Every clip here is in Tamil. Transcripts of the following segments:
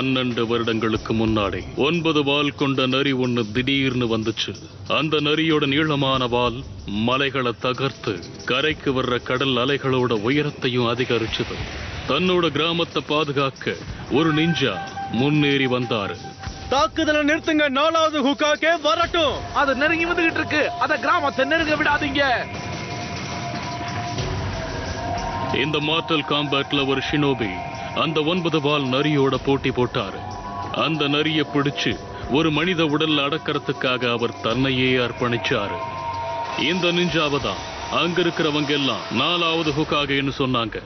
12 வருடங்களுக்கு முன்னாடி 9 வால் கொண்ட நரி ஒண்ணு திடீர்னு வந்துச்சு. அந்த நரியோட நீளமான வால் மலைகளை தகர்த்து கரைக்கு வர்ற கடல் அலைகளோட உயரத்தையும் அதிகரிச்சது. தன்னோட கிராமத்தை பாதுகாக்க ஒரு நிஞ்சா முன்னேறி வந்தாரு. தாக்குதலை நிறுத்துங்க, 4வது ஹுக்காகே வரட்டும். அது நெருங்கி வந்துகிட்டு இருக்கு. அத கிராமத்தை நெருங்க விடாதீங்க. இந்த மார்டல் காம்பேட்ல ஒரு ஷினோபி அந்த 9 வால் நரியோட போட்டி போட்டாரு. அந்த நரியை பிடிச்சு ஒரு மனித உடல்ல அடக்கிறதுக்காக அவர் தன்னையே அர்ப்பணிச்சாரு. இந்த நிஞ்சாவை தான் அங்க இருக்கிறவங்க எல்லாம் 4வது ஹுக்காகேன்னு சொன்னாங்க.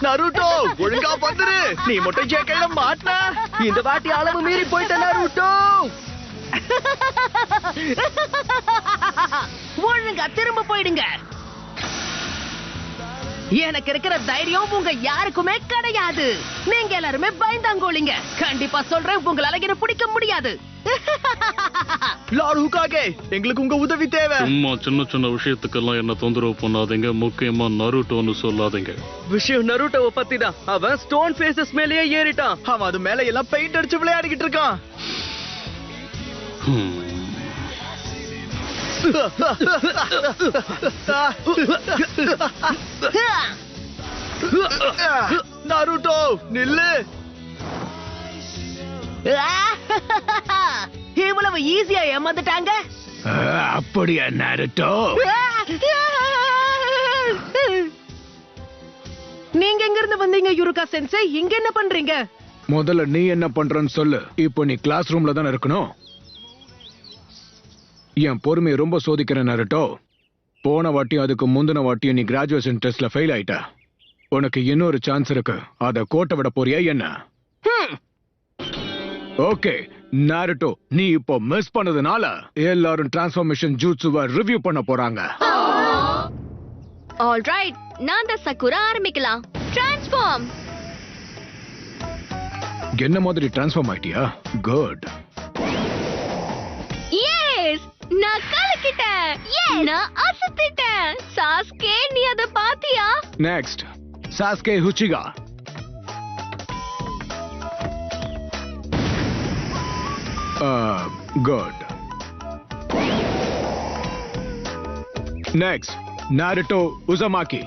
நருட்டோ, ஒழுங்கா வந்துரு. நீ மட்டும் ஜெயிக்கல மாட்டா. இந்த வாட்டி அளவு மீறி போயிட்ட நருட்டோ. ஒழுங்கா திரும்ப போயிடுங்க. எனக்கு இருக்கிற தைரியம் உங்க யாருக்குமே கிடையாது. நீங்க எல்லாருமே பயந்தாங்கோலிங்க. கண்டிப்பா சொல்றேன், உங்களால என்ன பிடிக்க முடியாது. லார்ட் ஹுக்காகே, எங்களுக்கு உங்க உதவி தேவை. சும்மா சின்ன சின்ன விஷயத்துக்கெல்லாம் என்ன தொந்தரவு பண்ணாதீங்க. முக்கியமா நருட்டோன்னு சொல்லாதீங்க. விஷயம் நருட்டோவை பத்தி தான். அவன் ஸ்டோன் ஃபேசஸ் மேலேயே ஏறிட்டான். அவன் அது மேல எல்லாம் பெயிண்ட் அடிச்சு விளையாடிக்கிட்டு இருக்கான். நருட்டோ நில்லு. இவ்வளவு ஈஸியா ஏமாந்துட்டாங்க. அப்படியா நருட்டோ? நீங்க எங்க இருந்து வந்தீங்க யுருகா சென்சே? இங்க என்ன பண்றீங்க? முதல்ல நீ என்ன பண்றன்னு சொல்லு. இப்போ நீ கிளாஸ் ரூம்ல தானே இருக்கணும். என் பொறுமையை ரொம்ப சோதிக்கிறேன் நருட்டோ. போன வாட்டியும் அதுக்கு முந்தின வாட்டியும் நீ கிராஜுவேஷன் டெஸ்ட்ல ஃபெயில் ஆயிட்ட. உனக்கு இன்னொரு சான்ஸ் இருக்கு. அத கோட்டை விட போறியா என்ன? ஓகே நாருட்டோ, நீ இப்போ மிஸ் பண்ணதுனால எல்லாரும் டிரான்ஸ்ஃபர்மேஷன் ஜூட்சுவை ரிவ்யூ பண்ண போறாங்க. ஆல்ரைட், நான் தான் சக்குரா ஆரம்பிக்கலாம். டிரான்ஸ்ஃபார்ம். என்ன மாதிரி டிரான்ஸ்ஃபார்ம் ஆயிட்டியா? குட். எஸ், நான் கலக்கிட்டேன். நான் அசத்திட்டேன். சாஸ்கே, நீ அத பாத்தியா? Next Sasuke Uchiha. Good. Next Naruto Uzumaki.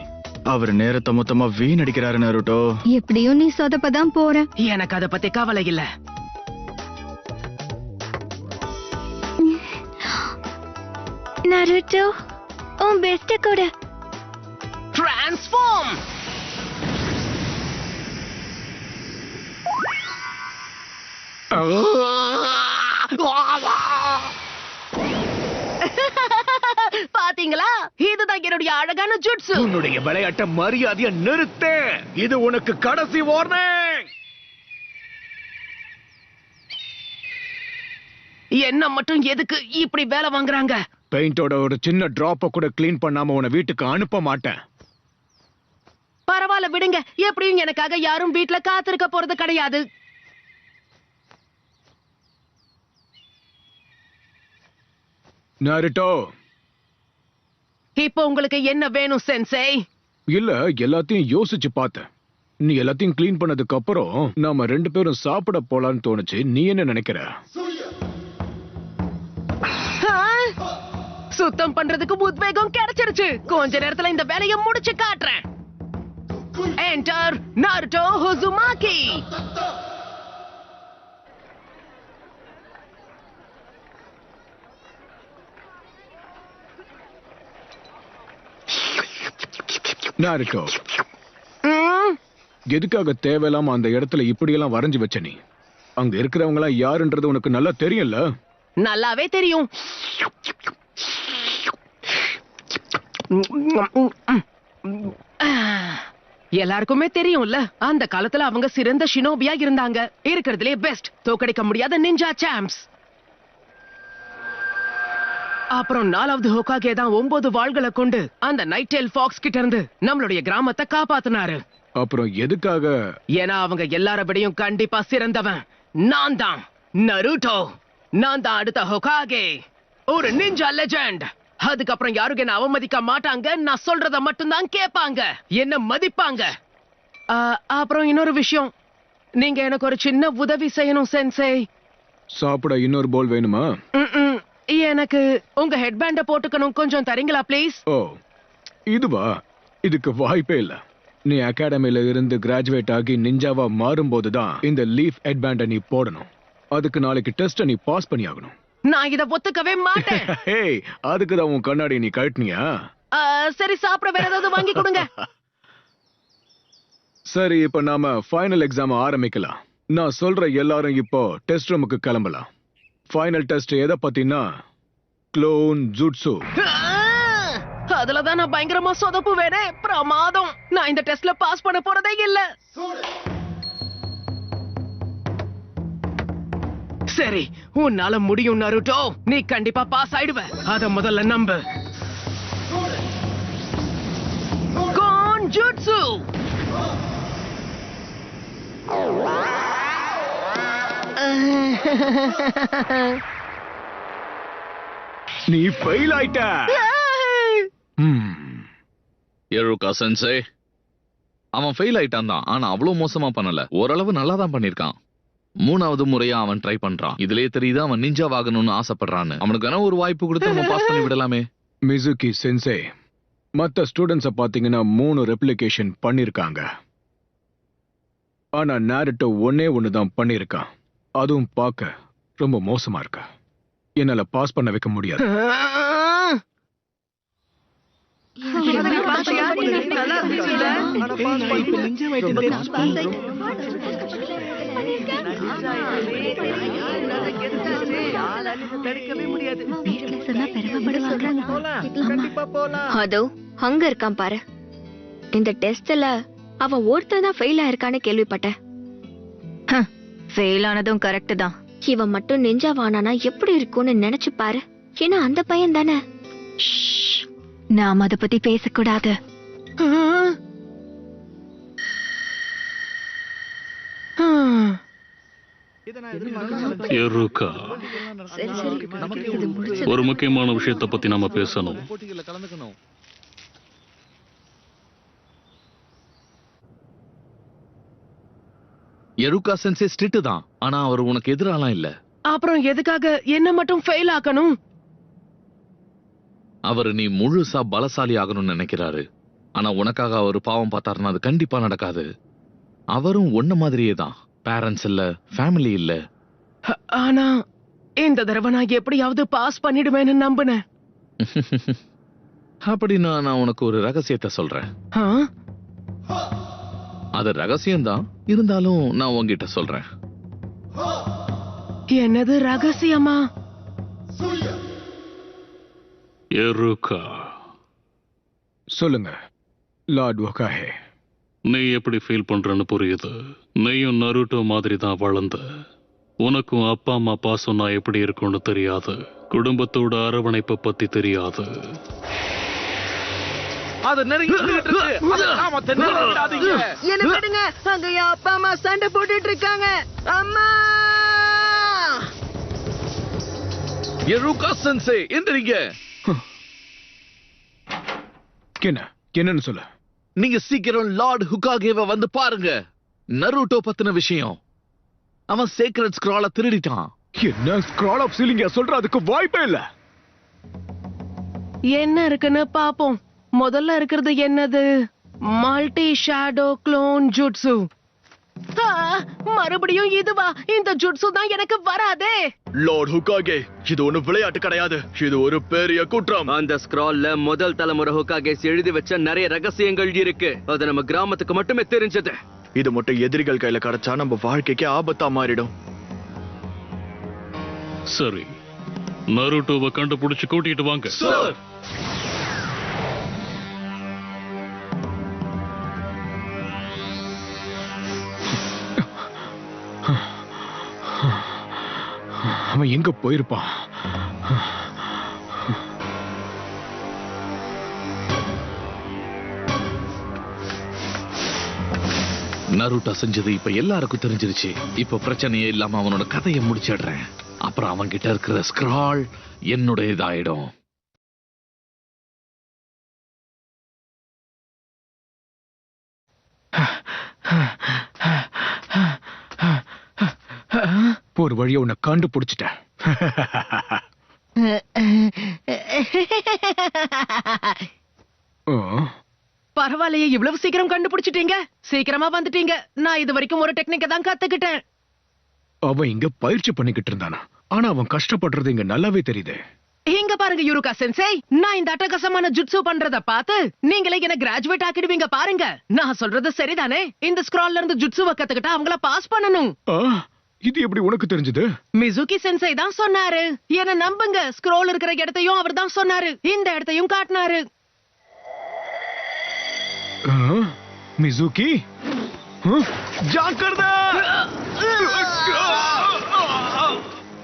அவர் நேரத்தை மொத்தமா வீணடிக்கிறாரு நருட்டோ. எப்படியும் நீ சொதப்பதான் போற. எனக்கு அத பத்தி கவலை இல்ல. நருட்டோ, உன் பெஸ்ட் கூட. டிரான்ஸ்ஃபார்ம். பாத்தீங்களா? இதுதான் என்னுடைய அழகான ஜுட்சு. உன்னுடைய விளையாட்ட மரியாதையை நிறுத்து. இது உனக்கு கடைசி வார்னிங். என்ன மட்டும் எதுக்கு இப்படி வேலை வாங்குறாங்க? பெயிண்டோட ஒரு சின்ன டிராப்ப கூட கிளீன் பண்ணாம உன்னை வீட்டுக்கு அனுப்ப மாட்டேன். பரவாயில்ல விடுங்க. எப்படியும் எனக்காக யாரும் வீட்டுல காத்திருக்க போறது கிடையாது. நாருட்டோ, இப்போ உங்களுக்கு என்ன வேணும் சென்சே? இல்ல, எல்லாத்தையும் யோசிச்சு பார்த்தேன். நீ எல்லாத்தையும் கிளீன் பண்ணதுக்கு அப்புறம் நாம 2 பேரும் சாப்பிட போலான்னு தோணுச்சு. நீ என்ன நினைக்கிற? சுத்தம் பண்றதுக்கு உத்வேகம் கிடைச்சிருச்சு. கொஞ்ச நேரத்துல இந்த வேலையை முடிச்சு காட்டுறேன். Enter Naruto Uzumaki. நாருட்டோ, எதுக்காக தேவையில்லாம அந்த இடத்துல இப்படியெல்லாம் வரைஞ்சு வச்ச நீ? அங்க இருக்கிறவங்க யாருன்றது உனக்கு நல்லா தெரியும்ல? நல்லாவே தெரியும். எல்லாருக்குமே தெரியும்ல, அந்த காலத்துல அவங்க சிறந்த ஷினோபியா இருந்தாங்க. இருக்கிறதுலே பெஸ்ட், தோக்கடிக்க முடியாத நிஞ்சா சாம்ப்ஸ். அப்புறம் 4வது ஹோகாகே தான் 9 வாள்களை கொண்டு அந்த நைட் டெயில் ஃபாக்ஸ் கிட்ட இருந்து நம்மளுடைய கிராமத்தை காப்பாத்தினாரு. அப்புறம் எதுக்காக? ஏன்னா அவங்க எல்லார விடையும் கண்டிப்பா சிறந்தவன் நான் தான் நருட்டோ. நான் தான் அடுத்த ஹோகாகே, ஒரு நிஞ்சா லெஜெண்ட். அதுக்கப்புறம் யாரும் என்ன அவமதிக்க மாட்டாங்க. நான் சொல்றத மட்டும்தான் கேட்பாங்க, என்ன மதிப்பாங்க. அப்புறம் இன்னொரு விஷயம், நீங்க எனக்கு ஒரு சின்ன உதவி செய்யணும் சென்சே. சாப்பிட இன்னொரு போல் வேணுமா? எனக்கு உங்க ஹெட்பேண்ட போட்டுக்கணும், கொஞ்சம் தரீங்களா ப்ளீஸ்? ஓ இதுவா? இதுக்கு வாய்ப்பே இல்ல. நீ அகாடமில இருந்து கிராஜுவேட் ஆகி நிஞ்சாவா மாறும்போது தான் இந்த லீஃப் ஹெட்பேண்ட நீ போடணும். அதுக்கு நாளைக்கு டெஸ்ட நீ பாஸ் பண்ணி ஆகணும். நான் இத ஒத்துக்கவே மாட்டேன். ஹேய், அதுக்கு தான் உன் கண்ணாடி நீ கழட்டினியா? சரி, சாப்பிட வேற ஏதாவது வாங்கி கொடுங்க. சரி, இப்ப நாம ஃபைனல் எக்ஸாம் ஆரம்பிக்கலாம். நான் சொல்ற எல்லாரும் இப்போ டெஸ்ட் ரூமுக்கு கிளம்பலாம். ஃபைனல் டெஸ்ட் எதை பத்தினா க்ளோன் ஜுட்சு. அதுலதான் நான் பயங்கரமா சொதப்பு வேறே. பிரமாதம். நான் இந்த டெஸ்ட்ல பாஸ் பண்ண போறதே இல்ல. சரி, உன்னால முடியும் நருட்டோ. நீ கண்டிப்பா பாஸ் ஆயிடுவ, அத முதல்ல நம்பு. கோன்ஜுட்சு. நீ ஃபெயில் ஆயிட்ட. எருகா சென்சே, அவன் ஃபெயில் ஆயிட்டான் தான். ஆனா அவ்வளவு மோசமா பண்ணல, ஓரளவு நல்லா தான் பண்ணிருக்கான். 3வது முறையா அவன் ட்ரை பண்றான். இதுலயே தெரியுது அவன் நிஞ்சாவாகணும்னு ஆசைப்படுறான்னு. அவனுக்கான ஒரு வாய்ப்பு கொடுத்து அவன் பாஸ் பண்ணி விடலாமே. மிசுகி சென்சே, மத்த ஸ்டூடெண்ட்ஸ பாத்தீங்கன்னா 3 ரெப்ளிகேஷன் பண்ணிருக்காங்க. ஆனா நாருட்டோ ஒண்ணு தான் பண்ணிருக்கான். அதுவும் பார்க்க ரொம்ப மோசமா இருக்கு. என்னால பாஸ் பண்ண வைக்க முடியாது. அதோ அங்க இருக்கான் பாரு. இந்த டெஸ்ட்ல அவன் ஒருத்தன் தான் ஃபெயில் ஆயிருக்கான்னு கேள்விப்பட்டேன். ஃபெயில் ஆனதும் கரெக்ட் தான். இவன் மட்டும் நெஞ்சாவானா எப்படி இருக்கும்னு நினைச்சு பாரு. ஏன்னா அந்த பையன் தானே. நாம அத பத்தி பேசக்கூடாது. எருகா, ஒரு முக்கியமான விஷயத்தை பத்தி நாம பேசணும். எருகா சென்சே ஸ்ட்ரிக்ட் தான், ஆனா அவர் உனக்கு எதிராலாம் இல்ல. அப்புறம் எதுக்காக என்ன மட்டும் ஃபெயில் ஆக்கணும்? அவர் நீ முழுசா பலசாலி ஆகணும்னு நினைக்கிறாரு. ஆனா உனக்காக அவர் பாவம் பார்த்தாருன்னா அது கண்டிப்பா நடக்காது. அவரும் ஒன்ன மாதிரியே தான். பேரண்ட்ஸ் இல்ல, ஃபேமிலி இல்ல. ஆனா இந்த தடவை நான் எப்படியாவது பாஸ் பண்ணிடுவேன்னு நம்பினேன். அப்படின்னா நான் உனக்கு ஒரு ரகசியத்தை சொல்றேன். அது ரகசியம்தான், இருந்தாலும் நான் உங்ககிட்ட சொல்றேன். என்னது ரகசியமா? எருகா, சொல்லுங்க லார்ட் வகாஹே. நீ எப்படி ஃபீல் பண்றன்னு புரியுது. நீயும் நருட்டோ மாதிரி தான் வளர்ந்த. உனக்கும் அப்பா அம்மா பாசம் நான் எப்படி இருக்கும்னு தெரியாது. குடும்பத்தோட அரவணைப்பை பத்தி தெரியாது. அது நெருங்கிட்டு இருக்கு. அத கிராமத்தை நெருங்க விடாதீங்க. என்ன விடுங்க, அங்க என் அப்பா அம்மா சண்டை போட்டுட்டு இருக்காங்க. அம்மா! எருகா சென்சே, எந்திரிங்க. என்னன்னு சொல்ல? நீங்க சீக்கிரம் லார்ட் ஹுகாகேவை வந்து பாருங்க. நருட்டோ பத்தின விஷயம். அவன் சீக்ரெட் ஸ்க்ரால திருடிட்டான். என்ன ஸ்க்ரால் ஆஃப் சீலிங்க சொல்ற? அதுக்கு வாய்ப்பே இல்ல. என்ன இருக்குன்னு பாப்போம். முதல்ல இருக்கிறது என்னது? Multi shadow clone jutsu. மறுபடியும் இதுவா? இந்த ஜுட்சு தான் எனக்கு வராதே. லார்ட் ஹுகாகே, இது ஒண்ணு விளையாட்டு கிடையாது. இது ஒரு பெரிய குற்றம். அந்த ஸ்க்ரால்ல முதல் தலைமுறை ஹுகாகேஸ் எழுதி வச்ச நிறைய ரகசியங்கள் இருக்கு. அது நம்ம கிராமத்துக்கு மட்டுமே தெரிஞ்சது. இது மட்டும் எதிரிகள் கையில கிடைச்சா நம்ம வாழ்க்கைக்கு ஆபத்தா மாறிடும். சரி, நருட்டோவை கண்டுபிடிச்சு கூட்டிட்டு வாங்க. அவன் எங்க போயிருப்பான்? நருட்டோ செஞ்சது இப்ப எல்லாருக்கும் தெரிஞ்சிருச்சு. இப்ப பிரச்சனையே இல்லாம அவனோட கதையை முடிச்சிடுறேன். அப்புறம் அவன் கிட்ட இருக்கிற ஸ்க்ரால் என்னுடையதாயிடும். ஒரு வழியை உன்னை கண்டுபிடிச்சிட்டேன். பரவாயில்லையே, இவ்வளவு சீக்கிரம் கண்டுபிடிச்சிட்டீங்க. சீக்கிரமா வந்துட்டீங்க. நான் இது வரைக்கும் ஒரு டெக்னிக்கை தான் கத்துக்கிட்டேன். அவன் இங்க பயிற்சி பண்ணிக்கிட்டு இருந்தானா, ஆனா அவன் கஷ்டப்படுறது இங்க நல்லாவே தெரியுது. இங்க பாருங்க யுருகா சென்சே, நான் இந்த அட்டகாசமான ஜுட்சு பண்றத பார்த்து நீங்களே என்ன கிராஜுவேட் ஆக்கிடுவீங்க பாருங்க. நான் சொல்றது சரிதானே? இந்த ஸ்க்ரால்ல இருந்து ஜுட்சுவை கத்துக்கிட்டா அவங்கள பாஸ் பண்ணணும். இது எப்படி உனக்கு தெரிஞ்சது? மிசுகி சென்சை தான் சொன்னாரு. என்ன நம்புங்க, ஸ்க்ரோல் இருக்கிற இடத்தையும் அவர் தான் சொன்னாரு, இந்த இடத்தையும் காட்டினாரு. மிசுகி, ஜாக்கிரதை!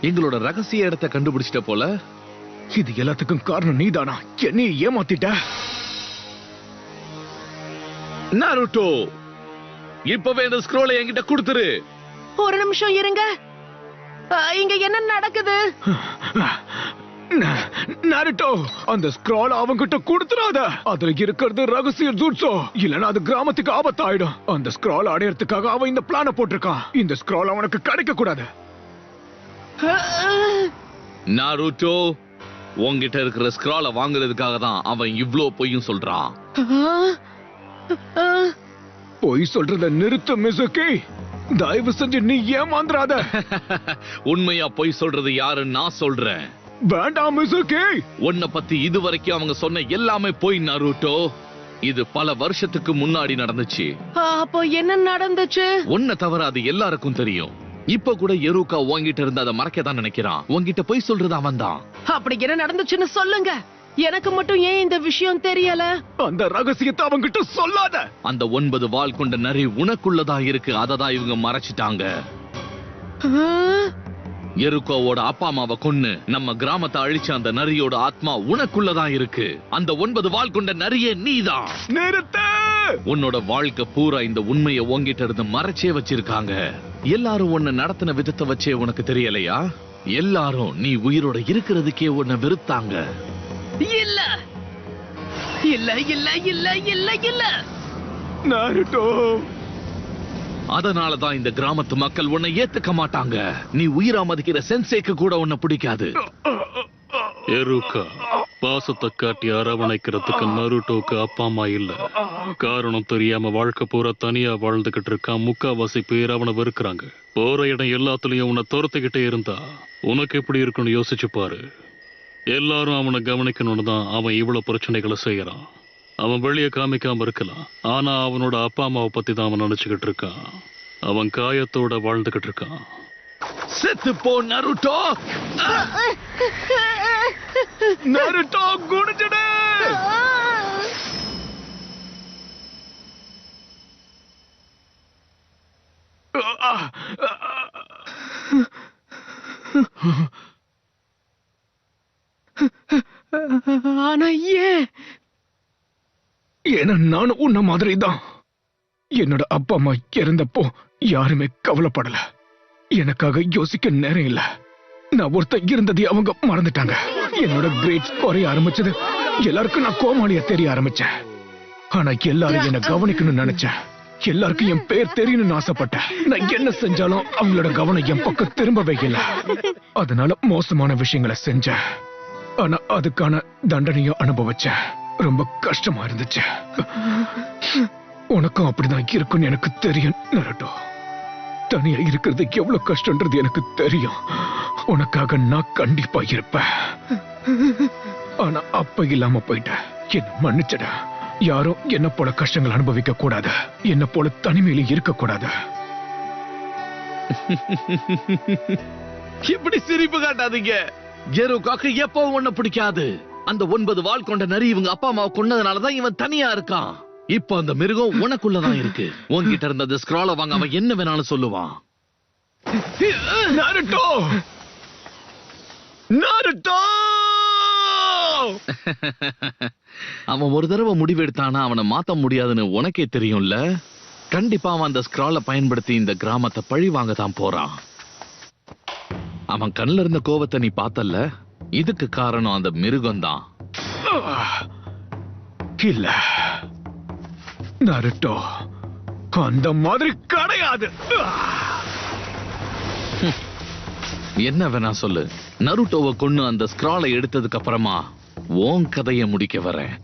எங்களோட ரகசிய இடத்தை கண்டுபிடிச்சிட்ட போல. இது எல்லாத்துக்கும் காரணம் நீதானா? என்னைய ஏமாத்திட்ட. நருட்டோ, இப்பவே இந்த ஸ்க்ரோலை என்கிட்ட கொடுத்துரு. ஒரு நிமிஷம் இருங்க. இங்க என்ன நடக்குது? நருட்டோ, அந்த ஸ்க்ரால் அவங்கிட்ட கொடுத்துறாத. அதுல இருக்கிறது ரகசிய ஜுட்சு. இல்லனா அது கிராமத்துக்கு ஆபத்தாயிடும். அந்த ஸ்க்ரால் அடையறதுக்காக அவன் இந்த பிளான போட்டிருக்கான். இந்த ஸ்க்ரால் அவனுக்கு கிடைக்க கூடாது. நருட்டோ, உன்கிட்ட இருக்கிற ஸ்க்ராலை வாங்குறதுக்காக தான் அவன் இவ்ளோ பொய்யும் சொல்றான். பொய் சொல்றத நிறுத்து மிசுகி. தயவு செஞ்சு நீ ஏமாந்துறாத. உண்மையா பொய் சொல்றது யாருன்னு நான் சொல்றேன். வேண்டாம் மிசுகி. உன்னை பத்தி இதுவரைக்கும் அவங்க சொன்ன எல்லாமே பொய் நருட்டோ. இது பல வருஷத்துக்கு முன்னாடி நடந்துச்சு. அப்போ என்ன நடந்துச்சு? உன்னை தவிர அது எல்லாருக்கும் தெரியும். இப்ப கூட எருக்கா உன்கிட்ட இருந்து அதை மறைக்கதான் நினைக்கிறான். உன்கிட்ட பொய் சொல்றது அவன் தான். அப்படி என்ன நடந்துச்சுன்னு சொல்லுங்க. எனக்கு மட்டும் ஏன் இந்த விஷயம் தெரியல? அந்த ரகசியத்தை அவங்கிட்ட சொல்லாத. அந்த 9 வால் கொண்ட நரி உனக்குள்ளதா இருக்கு. அததான் இவங்க மறைச்சிட்டாங்க. எருக்கோவோட அப்பா அம்மாவை கொன்னு நம்ம கிராமத்தை அழிச்ச அந்த நரியோட ஆத்மா உனக்குள்ளதான் இருக்கு. அந்த 9 வால் கொண்ட நரியே நீதான். நிறுத்து. உன்னோட வாழ்க்கை பூரா இந்த உண்மையை உன்கிட்ட இருந்து மறைச்சே வச்சிருக்காங்க. எல்லாரும் உன்னை நடத்தின விதத்தை வச்சே உனக்கு தெரியலையா? எல்லாரும் நீ உயிரோட இருக்கிறதுக்கே உன்னை வெறுத்தாங்க. இல்ல இல்ல இல்ல இல்ல இல்ல இல்ல நருட்டோ, அதனாலதான் இந்த கிராமத்து மக்கள் உன்னை ஏத்துக்க மாட்டாங்க. நீ உயிரா மதிக்கிற சென்சேக்கு கூட உன்னை பிடிக்காது. எருக்கா, பாசத்தை காட்டி அரவணைக்கிறதுக்கு நருட்டோக்கு அப்பா அம்மா இல்ல. காரணம் தெரியாம வாழ்க்கை பூரா தனியா வாழ்ந்துகிட்டு இருக்கான். முக்காவாசி பேர் அவனை வெறுக்கிறாங்க. போற இடம் எல்லாத்துலயும் உன்னை துரத்துக்கிட்டே இருந்தா உனக்கு எப்படி இருக்குன்னு யோசிச்சு பாரு. எல்லாரும் அவனை கவனிக்கணும்னு தான் அவன் இவ்வளவு பிரச்சனைகளை செய்யறான். அவன் வெளியே காமிக்காம இருக்கலாம், ஆனா அவனோட அப்பா அம்மாவை பத்தி தான் அவன் நினைச்சுக்கிட்டு இருக்கான். அவன் காயத்தோட வாழ்ந்துகிட்டு இருக்கான். செத்து போ நருட்டோ. நருட்டோ, குடிச்சிடு. ஆனா ஏன்? ஏன்னா நானும் உன்ன மாதிரி தான். என்னோட அப்பா அம்மா இறந்தப்போ யாருமே கவலைப்படல. எனக்காக யோசிக்க நேரம் இல்ல. நான் ஒருத்தன் இருந்ததை அவங்க மறந்துட்டாங்க. என்னோட கிரேட்ஸ் குறைய ஆரம்பிச்சது. எல்லாருக்கும் நான் கோமாளியா தெரிய ஆரம்பிச்சேன். ஆனா எல்லாரும் என்ன கவனிக்கணும்னு நினைச்சேன். எல்லாருக்கும் என் பேர் தெரியணும்னு ஆசைப்பட்டேன். நான் என்ன செஞ்சாலும் அவங்களோட கவனம் என் பக்கம் திரும்பவே இல்லை. அதனால மோசமான விஷயங்களை செஞ்சேன். ஆனா அதுக்கான தண்டனையும் அனுபவிச்சேன். ரொம்ப கஷ்டமா இருந்துச்சு. உனக்கும் அப்படிதான் இருக்குன்னு எனக்கு தெரியும் நருட்டோ. தனியா இருக்கிறது எவ்வளவு கஷ்டம்ன்றது எனக்கு தெரியும். உனக்காக நான் கண்டிப்பா இருப்பேன். ஆனா அப்ப இல்லாம போயிட்டேன். என்ன மன்னிச்சட. யாரும் என்ன போல கஷ்டங்கள் அனுபவிக்க கூடாது. என்ன போல தனிமையில இருக்க கூடாது. இப்படி சிரிப்பு காட்டாதீங்க. எருக்காக்கு எப்பவும் ஒண்ணு பிடிக்காது. அந்த 9 வால் கொண்ட நரி இவங்க அப்பா அம்மாவை கொன்னதுனாலதான் இவன் தனியா இருக்கான். இப்ப அந்த மிருகம் உனக்குள்ளதான் இருக்கு. உன்கிட்ட இருந்த அந்த ஸ்க்ராலை வாங்க அவன் என்ன வேணாலும் சொல்லுவான். Naruto, Naruto. அவன் ஒரு தடவை முடிவெடுத்தானா அவனை மாத்த முடியாதுன்னு உனக்கே தெரியும்ல. கண்டிப்பா அவன் அந்த ஸ்க்ரால பயன்படுத்தி இந்த கிராமத்தை பழி வாங்க தான் போறான். அவன் கண்ணுல இருந்த கோவத்தை நீ பார்த்தல்ல, இதுக்கு காரணம் அந்த மிருகம்தான். இல்ல நருட்டோ, அந்த மாதிரி கிடையாது. என்ன வேணா சொல்லு, நருட்டோவை கொன்னு அந்த ஸ்க்ராலை எடுத்ததுக்கு அப்புறமா உன் கதையை முடிக்க வரேன்.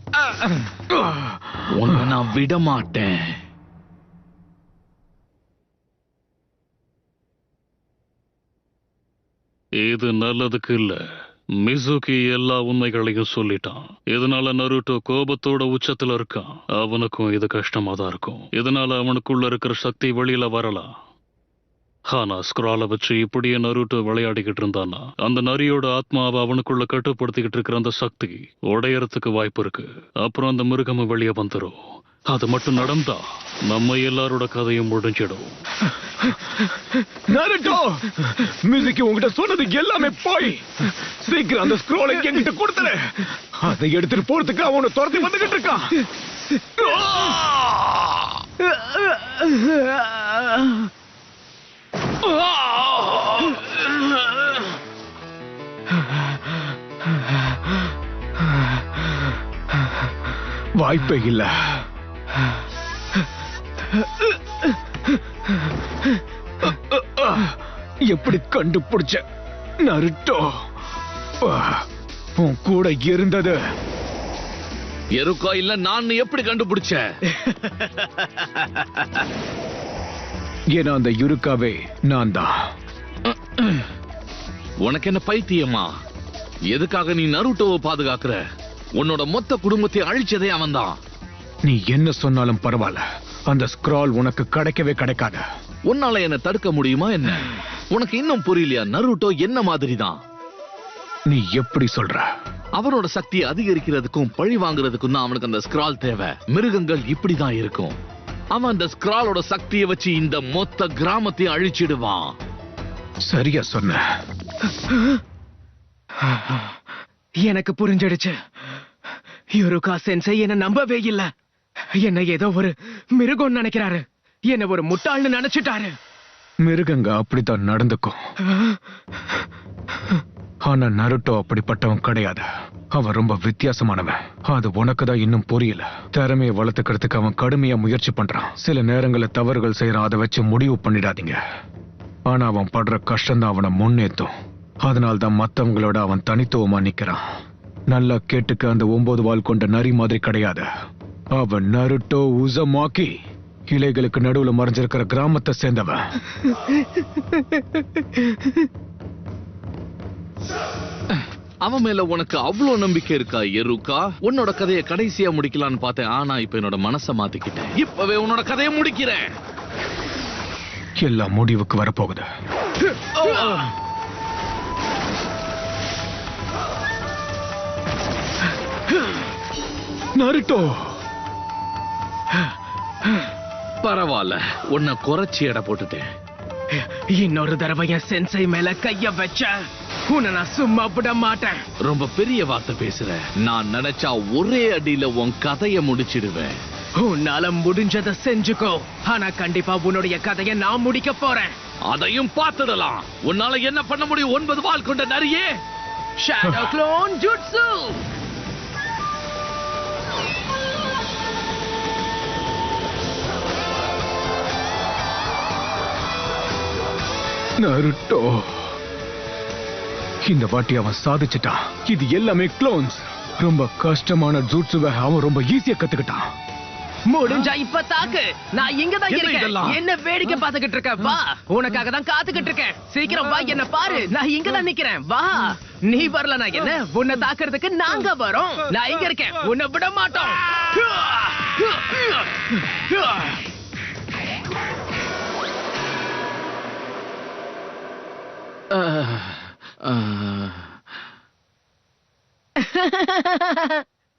உன்னை நான் விட மாட்டேன். இது நல்லதுக்கு இல்ல. மிசுகி எல்லா உண்மைகளையும் சொல்லிட்டான். இதனால நருட்டோ கோபத்தோட உச்சத்துல இருக்கான். அவனுக்கும் இது கஷ்டமா தான் இருக்கும். இதனால அவனுக்குள்ள இருக்கிற சக்தி வெளியில வரலாம். ஆனா ஸ்க்ரால வச்சு இப்படியே நருட்டோ விளையாடிக்கிட்டு இருந்தானா, அந்த நரியோட ஆத்மாவை அவனுக்குள்ள கட்டுப்படுத்திக்கிட்டு இருக்கிற அந்த சக்தி உடையறதுக்கு வாய்ப்பு இருக்கு. அப்புறம் அந்த மிருகமும் வெளியே வந்துடும். அது மட்டும் நடந்தா நம்ம எல்லாரோட கதையும் முடிஞ்சிடும். நருட்டோ, மியூசிக் உங்ககிட்ட சொன்னது எல்லாமே போய். சீக்கிரம் அந்த ஸ்க்ரோலை என்கிட்ட கொடுத்துரு. அதை எடுத்துட்டு போறதுக்கு அவனை துரத்தி வந்துகிட்டு இருக்கான். வாய்ப்பே இல்ல. எப்படி கண்டுபிடிச்ச நருட்டோ? உன் கூட இருந்தது எருக்கா இல்ல நான் எப்படி கண்டுபிடிச்ச? ஏன்னா அந்த யுருக்காவே நான் தான். உனக்கு என்ன பைத்தியமா? எதுக்காக நீ நருட்டோவை பாதுகாக்கிற? உன்னோட மொத்த குடும்பத்தை அழிச்சதே அவன்தான். நீ என்ன சொன்னாலும் பரவாயில்ல, அந்த ஸ்க்ரால் உனக்கு கிடைக்கவே கிடைக்காது. உன்னால என்ன தடுக்க முடியுமா என்ன? உனக்கு இன்னும் புரியலையா? நருட்டோ என்ன மாதிரி தான். நீ எப்படி சொல்ற? அவனோட சக்தியை அதிகரிக்கிறதுக்கும் பழி வாங்குறதுக்கும் தான் அவனுக்கு அந்த ஸ்க்ரால் தேவை. மிருகங்கள் இப்படிதான் இருக்கும். அவன் அந்த ஸ்க்ராலோட சக்தியை வச்சு இந்த மொத்த கிராமத்தையும் அழிச்சிடுவான். சரியா சொன்ன. எனக்கு புரிஞ்சிடுச்சு. யுருகா சென்சை என்ன நம்பவே இல்ல. என்ன ஏதோ ஒரு மிருகம் நினைக்கிறாரு. என்ன ஒரு முட்டாள்னு நினைச்சிட்டாரு. மிருகங்க அப்படித்தான் நடந்துக்கும். ஆனா நருட்டோ அப்படிப்பட்டவன் கிடையாது. அவன் ரொம்ப வித்தியாசமானவன். அது உனக்கு தான் இன்னும் புரியல. திறமையை வளர்த்துக்கிறதுக்கு அவன் கடுமையா முயற்சி பண்றான். சில நேரங்களில் தவறுகள் செய்யறான். அதை வச்சு முடிவு பண்ணிடாதீங்க. ஆனா அவன் படுற கஷ்டம் தான் அவனை முன்னேற்றும். அதனால்தான் மத்தவங்களோட அவன் தனித்துவமா நிக்கிறான். நல்லா கேட்டுக்க, அந்த 9 வால் கொண்ட நரி மாதிரி கிடையாது. அவன் நருட்டோ உசமாக்கி இலைகளுக்கு நடுவுல மறைஞ்சிருக்கிற கிராமத்தை சேர்ந்தவன். அவன் மேல உனக்கு அவ்வளவு நம்பிக்கை இருக்கா எருக்கா? உன்னோட கதையை கடைசியா முடிக்கலான்னு பார்த்தேன். ஆனா இப்ப என்னோட மனசை மாத்திக்கிட்டேன். இப்பவே உன்னோட கதையை முடிக்கிறேன். எல்லாம் முடிவுக்கு வரப்போகுது. நருட்டோ, பரவாயில்ல, உன்னை குறைச்சி எடை போட்டுட்டேன். இன்னொரு தடவை என் சென்சை மேல கைய வச்ச உன்னை நான் சும்மா விட மாட்டேன். ரொம்ப பெரிய வார்த்தை பேசுற. நான் நினைச்சா ஒரே அடியில உன் கதையை முடிச்சிடுவேன். உன்னால முடிஞ்சதை செஞ்சுக்கோ. ஆனா கண்டிப்பா உன்னுடைய கதையை நான் முடிக்க போறேன். அதையும் பார்த்துடலாம். உன்னால என்ன பண்ண முடியும்? 9 வால் கொண்ட நரியே. Shadow clone jutsu. நருட்டோ, இந்த வாட்டி அவன் சாதிச்சிட்டான். இது எல்லாமே க்ளோன்ஸ். ரொம்ப கஷ்டமான ஜூட்சுவை அவன் ரொம்ப ஈஸியா கத்துக்கிட்டான். முடிஞ்சா இப்ப தாக்கு. நான் இங்கதான் என்ன இருக்கேன். இதெல்லாம்? என்ன வேடிக்கை பார்த்துக்கிட்டு இருக்க? வா, உனக்காக தான் காத்துக்கிட்டு இருக்கேன். சீக்கிரம் வா, என்ன பாரு. நான் இங்கதான் நிக்கிறேன். வா. நீ வரலனா என்ன? உன்னை தாக்குறதுக்கு நாங்க வரோம். நான் இங்க இருக்கேன். உன்னை விட மாட்டோம்.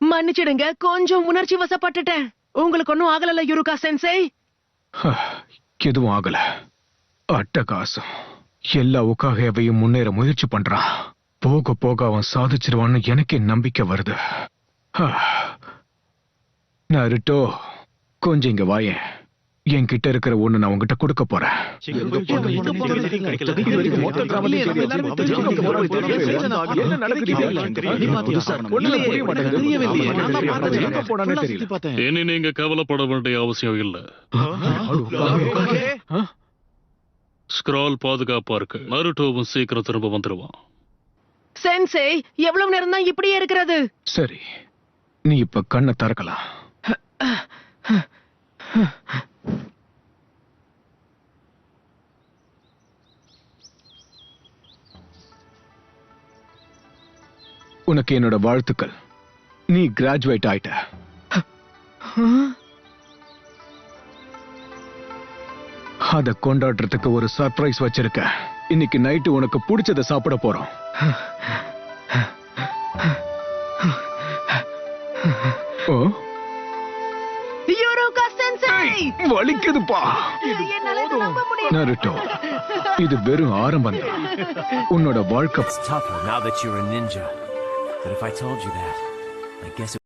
மன்னிச்சிடுங்க, கொஞ்சம் உணர்ச்சி வசப்பட்டுட்டேன். உங்களுக்கு ஒன்னும் ஆகல யுருகா சென்சை? எதுவும் ஆகல. அட்டகாசம். எல்லா உக்காகையவையும் முன்னேற முயற்சி பண்றான். போக போக அவன் சாதிச்சிருவான்னு எனக்கே நம்பிக்கை வருது. நருட்டோ, கொஞ்சம் இங்க வாயேன். என்கிட்ட இருக்கிற ஒண்ணு நான் உங்ககிட்ட கொடுக்க போறேன். என்ன நடக்குது? ஒண்ணுமே புரிய மாட்டேங்குது. எங்க போனானே தெரியல. இனி நீங்க கவலைப்பட வேண்டிய அவசியம் இல்ல. ஸ்க்ரால் பாதுகாப்பா இருக்கு. நருட்டோவும் சீக்கிரம் திரும்ப வந்துருவான். சென்சே, எவ்வளவு நேரம் தான் இப்படியே இருக்கிறது? சரி, நீ இப்ப கண்ணை திறக்கலாம். உனக்கு என்னோட வாழ்த்துக்கள். நீ கிராஜுவேட் ஆயிட்ட. அத கொண்டாடுறதுக்கு ஒரு சர்ப்ரைஸ் வச்சிருக்க. இன்னைக்கு நைட்டு உனக்கு பிடிச்சத சாப்பிட போறோம். ஓ, யூரோகா சென்சே! வலிக்குதுப்பா. என்னால இதை நம்ப முடியல. நருட்டோ, இது வெறும் ஆரம்பம் தான். உன்னோட வாழ்க்கை It's tougher now that you're a ninja. But if I told you that, I guess it